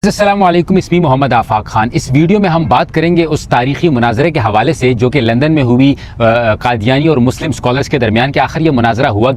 السلام علیکم، اسمی محمد آفاق خان۔ اس ویڈیو میں ہم بات کریں گے اس تاریخی مناظرے کے حوالے سے جو کہ لندن میں ہوئی قادیانی اور مسلم سکولرز کے درمیان کہ آخر یہ مناظرہ ہوا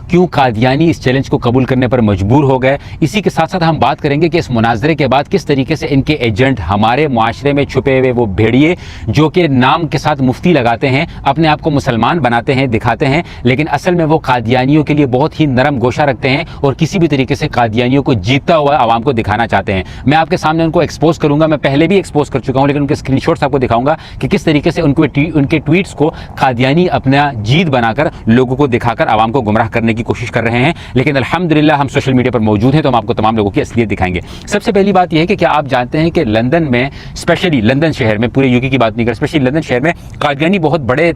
کیوں قادیانی اس چیلنج کو قبول کرنے پر مجبور ہو گئے۔ اسی کے ساتھ ساتھ ہم بات کریں گے کہ اس مناظرے کے بعد کس طریقے سے ان کے ایجنٹ ہمارے معاشرے میں چھپے ہوئے وہ بھیڑیے جو کہ نام کے ساتھ مفتی لگاتے ہیں، اپنے آپ کو مسلمان بناتے ہیں، دکھاتے ہیں، لیکن اصل میں وہ قادیانیوں کے لیے بہت ہی نرم گوشہ رکھتے ہیں اور کسی بھی طریقے سے قادیانیوں کو جیتتا ہوا عوام کو دکھانا چاہتے ہیں۔ میں آپ کے سامنے ان کو ایکسپوز کروں گا، میں پہلے بھی ایکسپوز کر چکا ہوں، لیکن ان کے اسکرین شاٹس آپ کو دکھاؤں گا کہ کس طریقے سے ان کے ٹویٹس کو قادیانی اپنا جیت بنا کر لوگوں کو دکھا کر عوام کو گمراہ کرنے کی کوشش کر رہے ہیں۔ لیکن الحمدللہ ہم سوشل میڈیا پر موجود ہیں تو ہم آپ کو تمام لوگوں کی اصلیت دکھائیں گے۔ سب سے پہلی بات یہ ہے کہ کیا آپ جانتے ہیں کہ لندن میں، اسپیشلی لندن شہر میں، پورے یوکے کی بات نہیں کر، اسپیشلی لندن شہر میں قادیانی بہت بڑے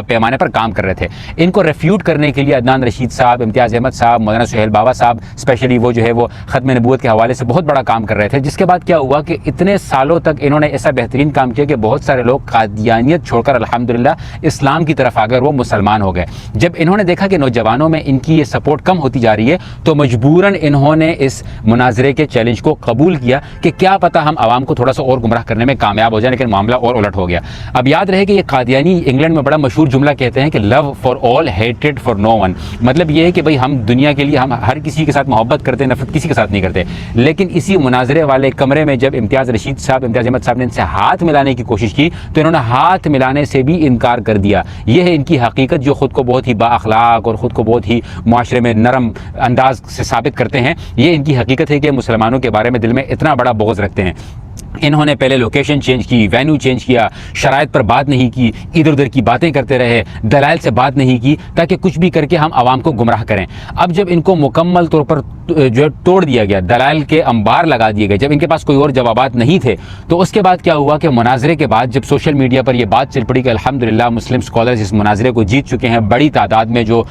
پیمانے پر کام کر رہے تھے۔ ان کو ریفیوٹ کرنے کے لیے عدنان رشید صاحب، امتیاز احمد صاحب، مولانا سہیل بابا صاحب اسپیشلی وہ جو ہے وہ ختم نبوت کے حوالے سے بہت بڑا کام کر رہے تھے، جس کے بعد کیا ہوا کہ اتنے سالوں تک انہوں نے ایسا بہترین کام کیا کہ بہت سارے لوگ قادیانیت چھوڑ کر الحمدللہ اسلام کی طرف آ گئے اور وہ مسلمان ہو گئے۔ جب انہوں نے دیکھا کہ نوجوانوں میں ان کی یہ سپورٹ کم ہوتی جا رہی ہے تو مجبوراً انہوں نے اس مناظرے کے چیلنج کو قبول کیا کہ کیا پتہ ہم عوام کو تھوڑا سا اور گمراہ کرنے میں کامیاب ہو جائیں، لیکن معاملہ اور الٹ ہو گیا۔ اب یاد رہے کہ یہ قادیانی انگلینڈ میں بڑا مشہور جملہ کہتے ہیں کہ لو فار آل ہیٹڈ فار نو ون، مطلب یہ ہے کہ بھئی ہم دنیا کے لیے ہم ہر کسی کے ساتھ محبت کرتے ہیں، نفرت کسی کے ساتھ نہیں کرتے۔ لیکن اسی مناظرے والے کمرے میں جب امتیاز رشید صاحب، امتیاز احمد صاحب نے ان سے ہاتھ ملانے کی کوشش کی تو انہوں نے ہاتھ ملانے سے بھی انکار کر دیا۔ یہ ہے ان کی حقیقت، جو خود کو بہت ہی با اخلاق اور خود کو بہت ہی معاشرے میں نرم انداز سے ثابت کرتے ہیں۔ یہ ان کی حقیقت ہے کہ مسلمانوں کے بارے میں دل میں اتنا بڑا بغض رکھتے ہیں۔ انہوں نے پہلے لوکیشن چینج کی، وینیو چینج کیا، شرائط پر بات نہیں کی، ادھر ادھر کی باتیں کرتے رہے، دلائل سے بات نہیں کی تاکہ کچھ بھی کر کے ہم عوام کو گمراہ کریں۔ اب جب ان کو مکمل طور پر جو ہے توڑ دیا گیا، دلائل کے انبار لگا دیے گئے، جب ان کے پاس کوئی اور جوابات نہیں تھے تو اس کے بعد کیا ہوا کہ مناظرے کے بعد جب سوشل میڈیا پر یہ بات چل پڑی کہ الحمدللہ مسلم سکولرز اس مناظرے کو جیت چکے ہیں، بڑی تعداد میں جو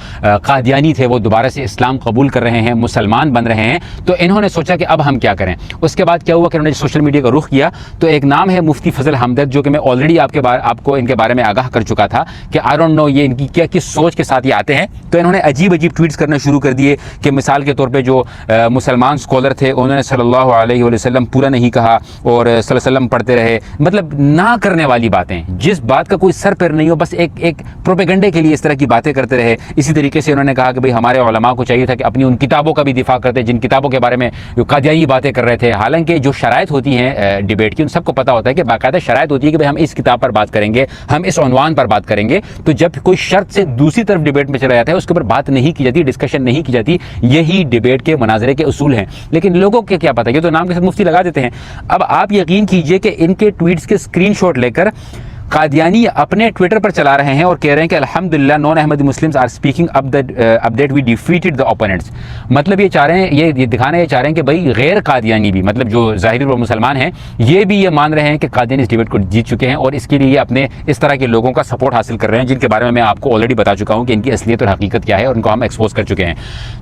قادیانی تھے وہ دوبارہ سے اسلام قبول کر رہے ہیں، مسلمان بن رہے ہیں، تو انہوں نے سوچا کہ اب ہم کیا کریں۔ اس کے بعد کیا ہوا کہ انہوں نے سوشل میڈیا کا رخ کیا تو ایک نام ہے مفتی فضل ہمدرد، جو کہ میں آلریڈی آپ کو ان کے بارے میں آگاہ کر چکا تھا کہ آئی ڈونٹ نو یہ ان کی کس سوچ کے ساتھ یہ آتے ہیں۔ تو انہوں نے عجیب ٹویٹس کرنا شروع کر دیے کہ مثال کے طور پہ جو مسلمان سکولر تھے انہوں نے صلی اللہ علیہ وسلم پورا نہیں کہا اور صلی اللہ علیہ وسلم پڑھتے رہے، مطلب نہ کرنے والی باتیں، جس بات کا کوئی سر پیر نہیں ہو، بس ایک پروپیگنڈے کے لیے اس طرح کی باتیں کرتے رہے۔ اسی طریقے سے انہوں نے کہا کہ بھئی ہمارے علماء کو چاہیے تھا کہ اپنی ان کتابوں کا بھی دفاع کرتے جن کتابوں کے بارے میں قادیانی باتیں کر رہے تھے، حالانکہ جو شرائط ہوتی ہیں ڈیبیٹ کی ان سب کو پتہ ہوتا ہے کہ باقاعدہ شرائط ہوتی ہے کہ ہم اس کتاب پر بات کریں گے، ہم اس عنوان پر بات کریں گے۔ تو جب کوئی شرط سے دوسری طرف ڈیبیٹ میں چلا جاتا ہے اس کے اوپر بات نہیں کی جاتی، ڈسکشن نہیں کی جاتی، یہی ڈیبیٹ کے مناظرے کے اصول ہیں۔ لیکن لوگوں کے کیا پتہ، یہ تو نام کے ساتھ مفتی لگا دیتے ہیں۔ اب آپ یقین کیجئے کہ ان کے ٹویٹس کے اسکرین شاٹ لے کر قادیانی اپنے ٹویٹر پر چلا رہے ہیں اور کہہ رہے ہیں کہ الحمدللہ non Ahmadi Muslims are speaking up that we defeated the opponents, مطلب یہ چاہ رہے ہیں، یہ دکھانا یہ چاہ رہے ہیں کہ بھائی غیر قادیانی بھی، مطلب جو ظاہری اور مسلمان ہیں، یہ بھی یہ مان رہے ہیں کہ قادیانی اس ڈیبیٹ کو جیت چکے ہیں اور اس کے لیے یہ اپنے اس طرح کے لوگوں کا سپورٹ حاصل کر رہے ہیں جن کے بارے میں آپ کو آلریڈی بتا چکا ہوں کہ ان کی اصلیت اور حقیقت کیا ہے اور ان کو ہم ایکسپوز کر چکے ہیں۔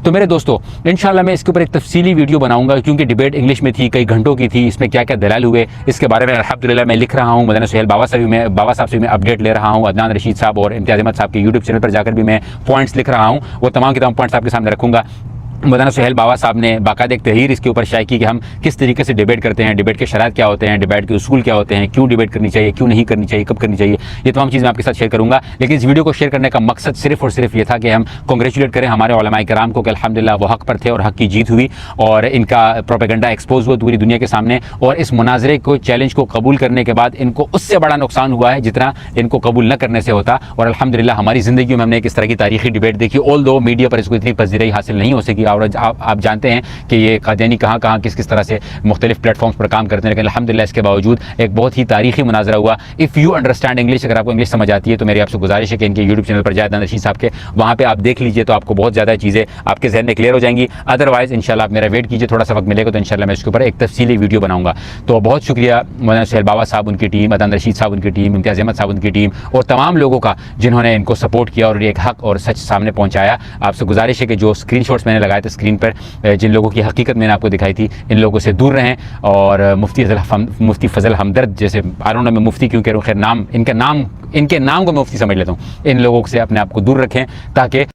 تو میرے دوستو انشاءاللہ میں اس کے اوپر ایک تفصیلی ویڈیو بناؤں گا کیونکہ ڈیبیٹ انگلش میں تھی، کئی گھنٹوں کی تھی، اس میں کیا کیا دلائل ہوئے اس کے بارے میں الحمدللہ میں لکھ رہا ہوں۔ مولانا سہیل بابا صاحب سے میں اپڈیٹ لے رہا ہوں، عدنان رشید صاحب اور امتیاز احمد صاحب کے یوٹیوب چینل پر جا کر بھی میں پوائنٹس لکھ رہا ہوں، وہ تمام کے تمام پوائنٹس آپ کے سامنے رکھوں گا۔ مولانا سہیل بابا صاحب نے باقاعدہ ایک تحریر اس کے اوپر شائع کی کہ ہم کس طریقے سے ڈیبیٹ کرتے ہیں، ڈیبیٹ کے شرائط کیا ہوتے ہیں، ڈیبیٹ کے اصول کیا ہوتے ہیں، کیوں ڈیبیٹ کرنی چاہیے، کیوں نہیں کرنی چاہیے، کب کرنی چاہیے، یہ تمام چیزیں میں آپ کے ساتھ شیئر کروں گا۔ لیکن اس ویڈیو کو شیئر کرنے کا مقصد صرف اور صرف یہ تھا کہ ہم کنگریچولیٹ کریں ہمارے علماء کرام کو کہ الحمدللہ وہ حق پر تھے اور حق کی جیت ہوئی اور ان کا پروپیگنڈا ایکسپوز ہوا پوری دنیا کے سامنے، اور اس مناظرے کو چیلنج کو قبول کرنے کے بعد ان کو اس سے بڑا نقصان ہوا ہے جتنا ان کو قبول نہ کرنے سے ہوتا۔ اور الحمدللہ ہماری زندگیوں میں ہم نے ایک اس طرح کی تاریخی ڈیبیٹ دیکھی، آل دو میڈیا پر اس کو اتنی پذیرائی حاصل نہیں ہو سکی، اور آپ جانتے ہیں کہ یہ قادیانی کہاں کس طرح سے مختلف پلیٹ فارمز پر کام کرتے ہیں، لیکن الحمدللہ اس کے باوجود ایک بہت ہی تاریخی مناظرہ ہوا۔ اف یو انڈرسٹینڈ انگلش، اگر آپ کو انگلش سمجھ آتی ہے تو میری آپ سے گزارش ہے کہ ان کے یوٹیوب چینل پر جائیں عدنان رشید صاحب کے، وہاں پہ آپ دیکھ لیجئے تو آپ کو بہت زیادہ چیزیں آپ کے ذہن میں کلیئر ہو جائیں گی۔ ادروائز انشاءاللہ آپ میرا ویٹ کیجئے، تھوڑا سا وقت ملے گا تو انشاءاللہ میں اس کے اوپر ایک تفصیلی ویڈیو بناؤں گا۔ تو بہت شکریہ مولانا سہیل بابا صاحب، ان کی ٹیم، عدنان رشید صاحب ان کی ٹیم، امتیاز احمد صاحب ان کی ٹیم اور تمام لوگوں کا جنہوں نے ان کو سپورٹ کیا اور ایک حق اور سچ سامنے پہنچایا۔ آپ سے گزارش ہے کہ جو اسکرین شاٹس میں نے لگائے تھے اسکرین پر، جن لوگوں کی حقیقت میں نے آپ کو دکھائی تھی، ان لوگوں سے دور رہیں اور مفتی فضل ہمدرد جیسے میں مفتی کیوں کہہ رہا ہوں، خیر نام ان کے نام کو میں مفتی سمجھ لیتا ہوں، ان لوگوں سے اپنے آپ کو دور رکھیں تاکہ